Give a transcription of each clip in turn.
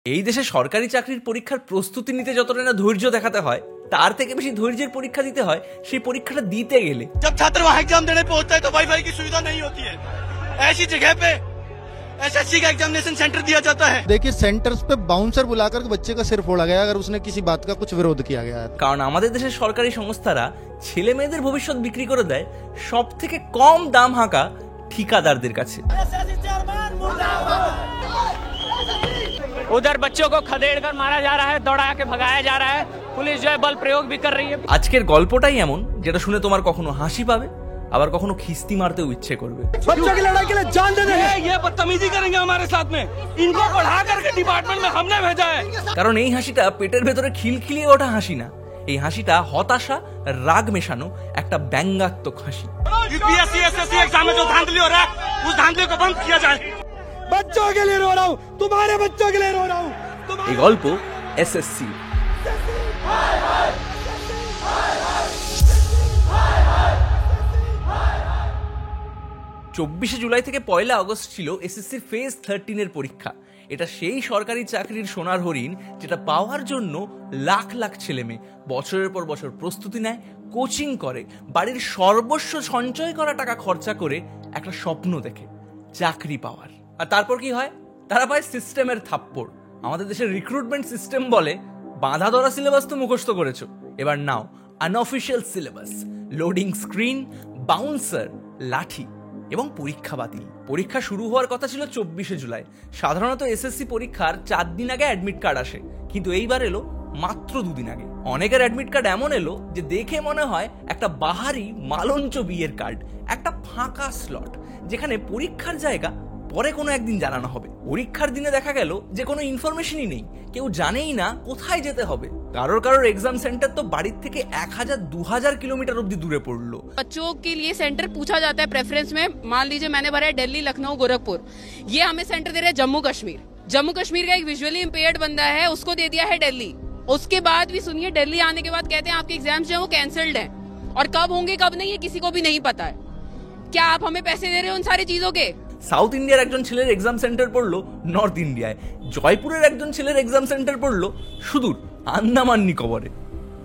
এই দেশে সরকারি চাকরির পরীক্ষার প্রস্তুতি নিতে যতটা না ধৈর্য দেখাতে হয়, তার থেকে বেশি ধৈর্যের পরীক্ষা দিতে হয় সেই পরীক্ষাটা দিতে গেলে। जब छात्र वहां एग्जाम देने पहुंचता है तो वाईफाई की सुविधा नहीं होती है। ऐसी जगह पे एसएससी का एग्जामिनेशन सेंटर दिया जाता है। देखिए सेंटर्स पे बाउंसर बुलाकर बच्चे का सिर फोड़ा गया अगर उसने किसी बात का कुछ विरोध किया गया है। কারণ আমাদের দেশের সরকারি সংস্থারা ছেলে মেয়েদের ভবিষ্যৎ বিক্রি করে দেয় সব থেকে কম দাম হাঁকা ঠিকাদারদের কাছে। उधर बच्चों को खदेड़ कर मारा जा रहा है, दौड़ा के भगाया जा रहा है, पुलिस जो है बल प्रयोग भी कर रही है। আজকের গল্পটাই এমন যেটা শুনে তোমার কখনো হাসি পাবে, আবার কখনো খিস্তি মারতেও ইচ্ছে করবে। बच्चों की लड़ाई के लिए जान दे देंगे। ये बदतमीजी करेंगे हमारे साथ में। इनको पढ़ा करके डिपार्टमेंट में हमने भेजा है। কারণ এই হাসিটা পেটের ভেতরে খিলখিলিয়ে ওঠা হাসি না, এই হাসিটা হতাশা রাগ মেশানো একটা ব্যঙ্গাত্মক হাসি। यूपीएससी एसएससी एग्जाम में जो धांधली हो रहा है उस धांधली को बंद किया जाए। बच्चों के लिए रो रहा हूँ, तुम्हारे बच्चों के लिए रो रहा हूँ। এই গল্প এসএসসি। 24 জুলাই থেকে 1 আগস্ট ছিল এসএসসির ফেজ 13 এর পরীক্ষা। এটা সেই সরকারি চাকরির সোনার হরিণ যেটা পাওয়ার জন্য লাখ লাখ ছেলে মেয়ে বছরের পর বছর প্রস্তুতি নেয়, কোচিং করে, বাড়ির সর্বস্ব সঞ্চয় করা টাকা খরচা করে একটা স্বপ্ন দেখে চাকরি পাওয়ার। আর তারপর কি হয়? তারা পায় সিস্টেমের থাপ্পড়। আমাদের দেশের রিক্রুটমেন্ট সিস্টেম বলে, বাঁধা ধরা সিলেবাস তো মুখস্থ করেছো, এবার নাও unofficial syllabus, loading screen, bouncer, লাঠি এবং পরীক্ষা বাতিল। পরীক্ষা শুরু হওয়ার কথা ছিল 24 জুলাই। সাধারণত এসএসসি পরীক্ষার 4 দিন আগে অ্যাডমিট কার্ড আসে, কিন্তু এইবার এলো মাত্র 2 দিন আগে। অনেকের অ্যাডমিট কার্ড এমন এলো যে দেখে মনে হয় একটা বাহারি মালঞ্চ বিয়ের কার্ড, একটা ফাঁকা স্লট যেখানে পরীক্ষার জায়গা পরে কোনো একদিন জানানো হবে। পরীক্ষার দিনে দেখা গেল যে কোনো ইনফরমেশনই নেই, কেউ জানেই না কোথায় যেতে হবে। কারোর এক্সাম सेंटर तो बाड़ी থেকে 1000-2000 किलोमीटर অবধি দূরে পড়লো। बच्चों के लिए सेंटर पूछा जाता है प्रेफरेंस में। मान लीजिए मैंने भरा है दिल्ली, लखनऊ, गोरखपुर, ये हमें सेंटर दे रहे हैं जम्मू कश्मीर। जम्मू कश्मीर का एक विजुअली इम्पेयर्ड बंदा है, उसको दे दिया है दिल्ली। उसके बाद भी सुनिए, दिल्ली आने के बाद कहते हैं आपके एग्जाम्स जो है वो कैंसल्ड है, और कब होंगे कब नहीं है किसी को भी नहीं पता है। क्या आप हमें पैसे दे रहे हो उन सारी चीजों के? সাউথ ইন্ডিয়ার একজন ছেলের এক্সাম সেন্টার পড়লো নর্থ ইন্ডিয়ায়, জয়পুরের একজন ছেলের এক্সাম সেন্টার পড়লো সুদূর আন্দামান নিকোবরে।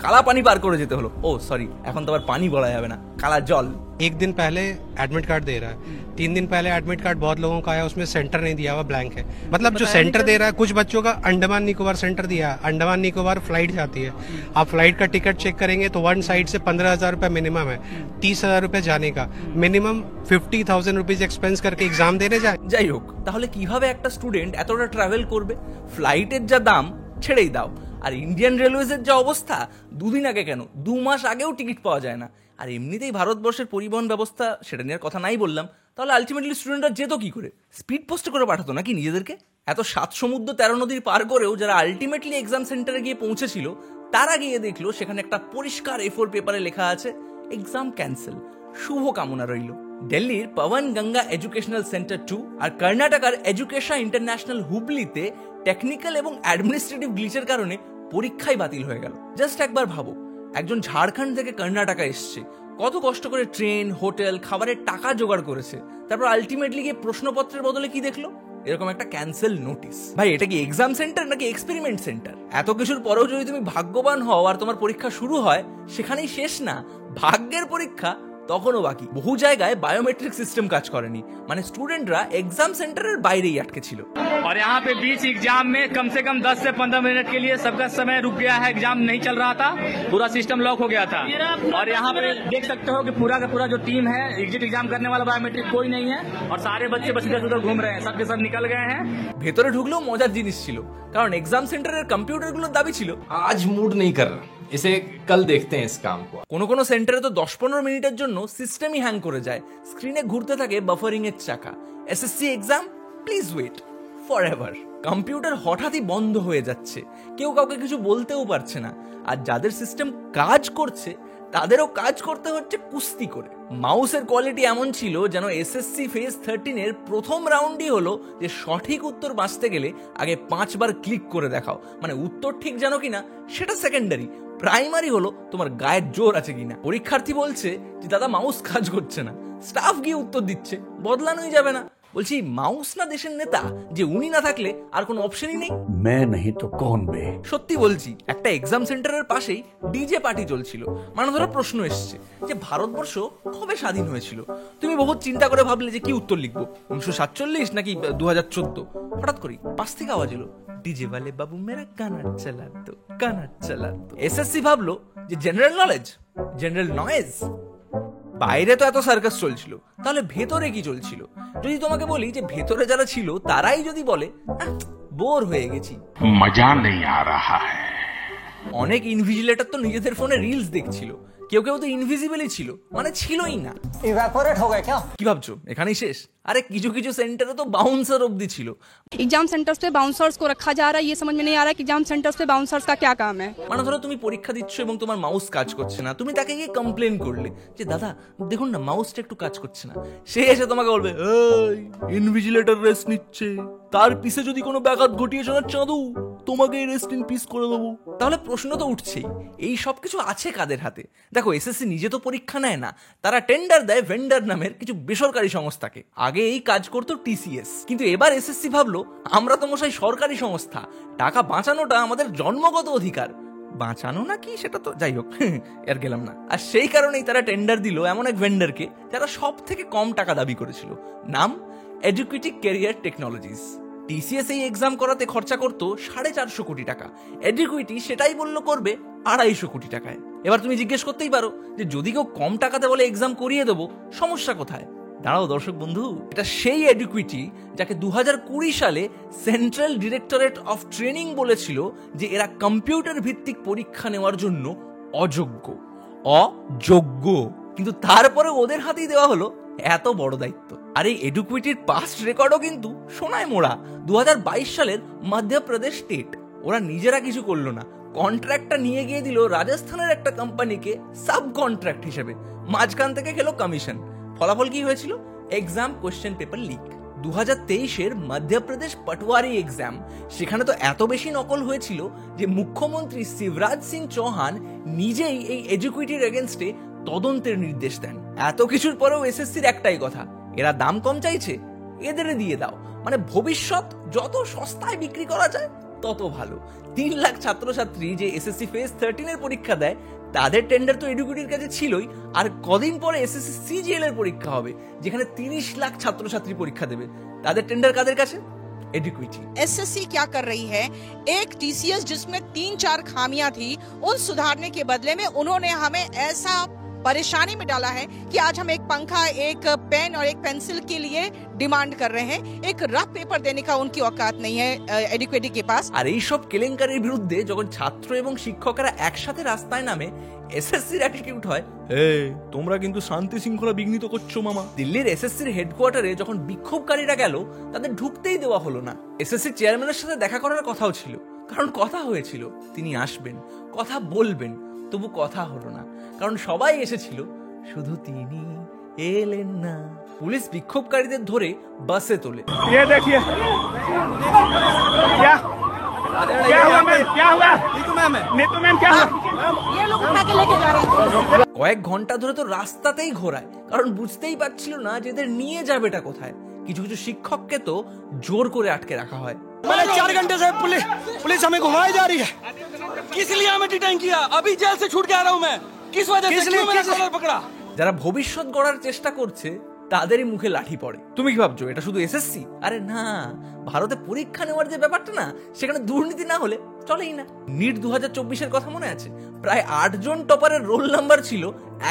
কালা পানি পার করে যেতে হলো। ও সরি, এখন তো আবার পানি বলা যাবে না, কালা জল। एक दिन पहले एडमिट कार्ड दे रहा है, 3 दिन पहले एडमिट कार्ड बहुत लोगों का आया, उसमें सेंटर नहीं दिया हुआ, ब्लैंक है। मतलब जो सेंटर दे रहा है, कुछ बच्चों का अंडमान निकोबार सेंटर दिया है। अंडमान निकोबार फ्लाइट जाती है, आप फ्लाइट का टिकट चेक करेंगे तो वन साइड से 15,000 रुपये मिनिमम है, 30,000 रुपये जाने का, मिनिमम 50,000 रुपीज एक्सपेंस करके एग्जाम देने जाए। যাই হোক, তাহলে কিভাবে একটা স্টুডেন্ট এতটা ট্রাভেল করবে? ফ্লাইটের যা দাম ছেড়েই দাও, আর ইন্ডিয়ান রেলওয়েজের যা অবস্থা, 2 দিন আগে কেন 2 মাস আগেও টিকিট পাওয়া যায় না। আর এমনিতেই ভারতবর্ষের পরিবহন ব্যবস্থা, সেটা নিয়ে কথা নাই বললাম। তাহলে আলটিমেটলি স্টুডেন্টরা যেত কি করে? স্পিড পোস্ট করে পাঠাতো নাকি নিজেদেরকে? এত 7 সমুদ্র 13 নদীর পার করেও যারা আলটিমেটলি এক্সাম সেন্টারে গিয়ে পৌঁছেছিল, তারা গিয়ে দেখলো সেখানে একটা পরিষ্কার A4 পেপারে লেখা আছে এক্সাম ক্যান্সেল, শুভ কামনা রইল। দিল্লির পবন গঙ্গা এডুকেশনাল সেন্টার 2 আর কর্ণাটকার এডুকেশন ইন্টারন্যাশনাল হুবলিতে টেকনিক্যাল এবং অ্যাডমিনিস্ট্রেটিভ গ্লিচের কারণে পরীক্ষাই বাতিল হয়ে গেল। জাস্ট একবার ভাবো, একজন ঝাড়খণ্ড থেকে কর্ণাটকা এসছে, কত কষ্ট করে ট্রেন, হোটেল, খাবারের টাকা জোগাড় করেছে, তারপর আলটিমেটলি গিয়ে প্রশ্নপত্রের বদলে কি দেখলো? এরকম একটা ক্যান্সেল নোটিস। ভাই, এটা কি এক্সাম সেন্টার নাকি এক্সপেরিমেন্ট সেন্টার? এত কিছুর পরেও যদি তুমি ভাগ্যবান হও আর তোমার পরীক্ষা শুরু হয়, সেখানেই শেষ না, ভাগ্যের পরীক্ষা তখনও বাকি। বহু জায়গায় বায়োমেট্রিক সিস্টেম কাজ করেনি, মানে স্টুডেন্টরা এক্সাম সেন্টারের বাইরেই আটকে ছিল। और यहाँ पे बीच एग्जाम में कम से कम 10 से 15 मिनट के लिए सबका समय रुक गया है, एग्जाम नहीं चल रहा था, पूरा सिस्टम लॉक हो गया था। और यहाँ पे देख सकते हो कि पूरा का पूरा जो टीम है, एग्जिट एग्जाम करने वाला बायोमेट्रिक कोई नहीं है, और सारे बच्चे बस इधर उधर घूम रहे हैं, सबके सब निकल गए हैं। ভেতরে ঢুকলেও মজার জিনিস ছিল, কারণ এক্সাম সেন্টারের কম্পিউটারগুলোর দাবি ছিল आज मूड नहीं कर रहा, इसे कल देखते हैं इस काम को। কোনো সেন্টারে তো 10-15 মিনিটের জন্য সিস্টেমই হ্যাং করে যায়, স্ক্রিনে ঘুরতে থাকে বাফারিং এর চাকা। SSC exam, please wait forever. Computer হঠাৎই বন্ধ হয়ে যাচ্ছে, কেউ কাউকে কিছু বলতেও পারছে না, আর যাদের সিস্টেম কাজ করছে তাদেরও কাজ করতে হচ্ছে কুস্তি করে। মাউসের কোয়ালিটি এমন ছিল যেন এসএসসি ফেজ 13 এর প্রথম রাউন্ডই হলো যে সঠিক উত্তর বাঁচতে গেলে আগে 5 বার ক্লিক করে দেখাও, মানে উত্তর ঠিক জানো কিনা সেটা সেকেন্ডারি, প্রাইমারি হলো তোমার গায়ের জোর আছে কিনা। পরীক্ষার্থী বলছে যে দাদা মাউস কাজ করছে না, স্টাফ গিয়ে উত্তর দিচ্ছে, বদলানোই যাবে না। বলছি মাউস না দেশের নেতা, যে উনি না থাকলে আর কোনো অপশনই নেই? मैं नहीं तो कौन बे। সত্যি বলছি, একটা এক্সাম সেন্টারের পাশেই ডিজে পার্টি চলছিল। মানে ধরো প্রশ্ন এসছে যে ভারতবর্ষ কবে স্বাধীন হয়েছিল। তুমি বহুত চিন্তা করে ভাবলে যে কি উত্তর লিখবো, 1947 নাকি 2014। হঠাৎ করে পাশ থেকে আওয়াজ এলো, ডিজে वाले বাবু মেরা গানা চালা দো, গানা চালা দো। এসএসসি ভাবলো যে জেনারেল নলেজ, জেনারেল নয়েজ। বাইরে তো এত সার্কাস চলছিল, তাহলে ভেতরে কি চলছিল? যদি তোমাকে বলি যে ভেতরে যারা ছিল তারাই যদি বলে বোর হয়ে গেছি, मजा नहीं आ रहा है। অনেক ইনভিজিলেটর তো নিজেদের ফোনে রিলস দেখছিল, কেউ কেউ তো ইনভিজিবলই ছিল, মানে ছিলই না। इवैपोरेट हो गए क्या? কি ভাবছো এখানেই শেষ? আরে কিছু কিছু সেন্টারে তো বাউন্সার অবধি ছিল। एग्जाम सेंटर्स पे बाउंसर्स को रखा जा रहा है, ये समझ में नहीं आ रहा है कि एग्जाम सेंटर्स पे बाउंसर्स का क्या काम है। মানে ধরো তুমি পরীক্ষা দিচ্ছ এবং তোমার মাউস কাজ করছে না, তুমি তাকে গিয়ে কমপ্লেন করলে যে দাদা দেখুন না মাউসটা একটু কাজ করছে না। সে এসে তোমাকে বলবে এই ইনভিজিলেটর রেস্ট নিচ্ছে, তার পিছে যদি কোনো ব্যাঘাত ঘটিয়েছো না চাঁদু, তোমাকে রেস্ট ইন পিস করে দেবো। তাহলে প্রশ্ন তো উঠছেই, এই সব কিছু আছে কাদের হাতে? দেখো এসএসসি নিজে তো পরীক্ষা নেয় না, তারা টেন্ডার দেয় ভেন্ডার নামের কিছু বেসরকারি সংস্থাকে। আগে এই কাজ করতো টিসিএস, কিন্তু এবার এসএসসি ভাবলো আমরা তো মশাই সরকারি সংস্থা, টাকা বাঁচানোটা আমাদের জন্মগত অধিকার। বাঁচানো না কি সেটা তো যাই হোক, আর গেলাম না। আর সেই কারণেই তারা টেন্ডার দিল এমন এক ভেন্ডারকে যারা সব থেকে কম টাকা দাবি করেছিল। নাম এডুকেটিভ ক্যারিয়ার টেকনোলজিস। টিসিএস এই এক্সাম করাতে খরচা করতো 450 কোটি টাকা, এডুকুইটি সেটাই বললো করবে 250 কোটি টাকায়। এবার তুমি জিজ্ঞেস করতেই পারো যে যদি কেউ কম টাকাতে বলে এক্সাম করিয়ে দেবো, সমস্যা কোথায়? দাঁড়াও দর্শক বন্ধু, এটা সেই এডুকুইটি যাকে 2020 সালে সেন্ট্রাল ডিরেক্টরেট অফ ট্রেনিং বলেছিল যে এরা কম্পিউটার ভিত্তিক পরীক্ষা নেওয়ার জন্য অযোগ্য। কিন্তু তারপরে ওদের হাতেই দেওয়া হলো এত বড় দায়িত্ব। আর এই এডুকুইটির পাস্ট রেকর্ডও কিন্তু সোনায় মোড়া। 2022 সালের মধ্যপ্রদেশ স্টেট, ওরা নিজেরা কিছু করলো না, কন্ট্রাক্টটা নিয়ে গিয়ে দিল রাজস্থানের একটা কোম্পানিকে সাব কন্ট্রাক্ট হিসেবে, মাঝখান থেকে খেলো কমিশন। ফলাফল কি হয়েছিল? Exam question paper leak. 2023-এর মধ্যপ্রদেশ পটওয়ারি এক্সাম, সেখানে তো এত বেশি নকল হয়েছিল যে মুখ্যমন্ত্রী শিবরাজ সিং চৌহান নিজেই এই এডুকুইটির এগেনস্টে তদন্তের নির্দেশ দেন। এত কিছুর পরেও এসএসসির একটাই কথা, এরা দাম কম চাইছে, এদের দিয়ে দাও। মানে ভবিষ্যৎ যত সস্তায় বিক্রি করা যায় তত ভালো। 3 লাখ ছাত্রছাত্রী যে এসএসসি ফেজ 13 এর পরীক্ষা দেয়, তাদের টেন্ডার তো এডুকুইটির কাছে ছিলই। আর কদিন পরে এসএসসি সিজিএল এর পরীক্ষা হবে, যেখানে 30 লাখ ছাত্রছাত্রী পরীক্ষা দেবে, তাদের টেন্ডার কাদের কাছে? एडुकुइटी। एसएससी क्या कर रही है, एक टीसीएस जिसमें 3-4 खामियां थी, उन सुधारने के बदले में उन्होंने हमें ऐसा परेशानी में डाला है कि आज हम एक पंखा, एक पेन और एक पेंसिल के लिए डिमांड कर रहे हैं। एक रफ पेपर देने का उनकी औकात नहीं है एडुकेटी के पास। আর এই সব কেলেঙ্কারির বিরুদ্ধে যখন ছাত্র এবং শিক্ষকরা একসাথে রাস্তায় নামে, এসএসসির অ্যাটিটিউড হয় তোমরা কিন্তু শান্তি শৃঙ্খলা বিঘ্নিত করছো মামা। দিল্লির এসএসসির হেডকোয়ার্টারে যখন বিক্ষোভকারীরা গেল, তাদের ঢুকতেই দেওয়া হলো না। এসএসসি চেয়ারম্যানের সাথে দেখা করার কথাও ছিল, কারণ কথা হয়েছিল তিনি আসবেন, কথা বলবেন, তবু কথা হলো না, কারণ সবাই এসেছিল, শুধু তিনি এলেন না। পুলিশ বিক্ষোভকারীদের ধরে বাসে তোলে। ये देखिए क्या हुआ मैम, क्या हुआ नीतू मैम, क्या हुआ? ये लोग उठा के लेके जा रहे हैं। কয়েক ঘন্টা ধরে তো রাস্তাতেই ঘোরায়, কারণ বুঝতেই পারছিল না যে এদের নিয়ে যাবেটা কোথায়। কিছু কিছু শিক্ষককে তো জোর করে আটকে রাখা হয়। मैंने 4 घंटे से पुलिस हमें घुमाई जा रही है। किस लिए हमें डिटेन किया? अभी जेल से छूट के आ रहा हूँ मैं। किस वजह से क्यों मेरा कॉलर पकड़ा? যারা ভবিষ্যৎ গড়ার চেষ্টা করছে তাদেরই মুখে লাঠি পড়ে। তুমি কি ভাবছো এটা শুধু এসএসসি? আরে না, ভারতে পরীক্ষা নেওয়ার যে ব্যাপারটা না, সেখানে দুর্নীতি না হলে চলেই না। নিট 2024-এর কথা মনে আছে? প্রায় 8 জন টপারের রোল নাম্বার ছিল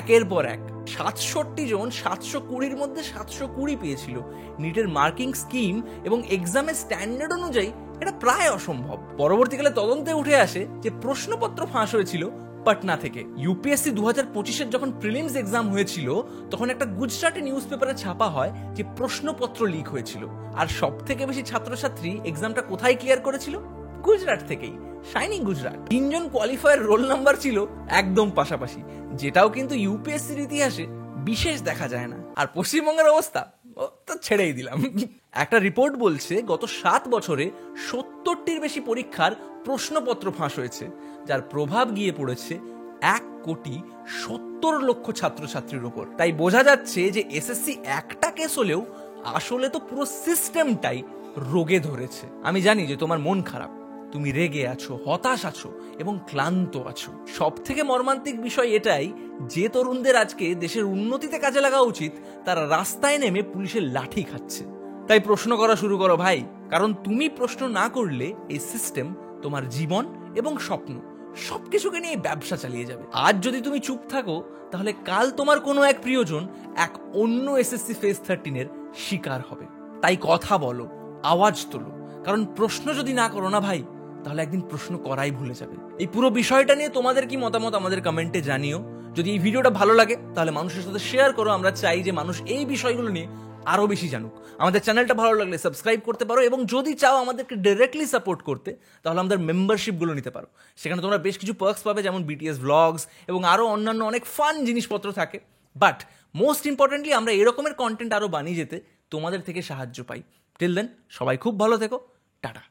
একের পর এক। 67 জন 720-র মধ্যে 720 পেয়েছিল। নিটের মার্কিং স্কিম এবং এক্সামের স্ট্যান্ডার্ড অনুযায়ী এটা প্রায় অসম্ভব। পরবর্তীকালে তদন্তে উঠে আসে যে প্রশ্নপত্র ফাঁস হয়েছিল পাটনা থেকে। ইউপিএসসি 2025-এর যখন প্রিলিমস এক্সাম হয়েছিল, তখন একটা গুজরাটি নিউজ পেপারে ছাপা হয় যে প্রশ্নপত্র লিক হয়েছিল। আর সব থেকে বেশি ছাত্রছাত্রী এক্সামটা কোথায় ক্লিয়ার করেছিল? গুজরাট থেকেই, শাইনি গুজরাট। 3 জন কোয়ালিফায়ার রোল নাম্বার ছিল একদম পাশাপাশি, যেটাও কিন্তু ইউপিএসসির ইতিহাসে বিশেষ দেখা যায় না। আর পশ্চিমবঙ্গের অবস্থা তো ছেড়েই দিলাম। একটা রিপোর্ট বলছে গত 7 বছরে 70টির বেশি পরীক্ষার প্রশ্নপত্র ফাঁস হয়েছে, যার প্রভাব গিয়ে পড়েছে 1,70,00,000 ছাত্রছাত্রীর উপর। তাই বোঝা যাচ্ছে যে এসএসসি একটা কেস হলেও আসলে তো পুরো সিস্টেমটাই রোগে ধরেছে। আমি জানি যে তোমার মন খারাপ, তুমি রেগে আছো, হতাশ আছো এবং ক্লান্ত আছো। সব থেকে মর্মান্তিক বিষয় এটাই, যে তরুণদের আজকে দেশের উন্নতিতে কাজে লাগা উচিত, তারা রাস্তায় নেমে পুলিশের লাঠি খাচ্ছে। তাই প্রশ্ন করা শুরু করো ভাই, কারণ তুমি প্রশ্ন না করলে এই সিস্টেম তোমার জীবন এবং স্বপ্ন সবকিছুকে নিয়ে ব্যবসা চালিয়ে যাবে। আজ যদি তুমি চুপ থাকো, তাহলে কাল তোমার কোনো এক প্রিয়জন এক অন্য এসএসসি ফেজ 13-এর শিকার হবে। তাই কথা বলো, আওয়াজ তোলো, কারণ প্রশ্ন যদি না করো না ভাই, তাহলে একদিন প্রশ্ন করাই ভুলে যাবে। এই পুরো বিষয়টা নিয়ে তোমাদের কি মতামত আমাদের কমেন্টে জানিও। যদি এই ভিডিওটা ভালো লাগে তাহলে মানুষের সাথে শেয়ার করো। আমরা চাই যে মানুষ এই বিষয়গুলো নিয়ে আরো বেশি জানুক। আমাদের চ্যানেলটা ভালো লাগলে সাবস্ক্রাইব করতে পারো, এবং যদি চাও আমাদেরকে ডাইরেক্টলি সাপোর্ট করতে, তাহলে আমাদের মেম্বারশিপগুলো নিতে পারো। সেখানে তোমরা বেশ কিছু পার্কস পাবে, যেমন বিটিএস ভ্লগস এবং আরো অন্যান্য অনেক ফান জিনিসপত্র থাকে। বাট মোস্ট ইম্পর্টেন্টলি, আমরা এরকমের কন্টেন্ট আরো বানিয়ে যেতে তোমাদের থেকে সাহায্য পাই। টিল দেন, সবাই খুব ভালো থেকো, টাটা।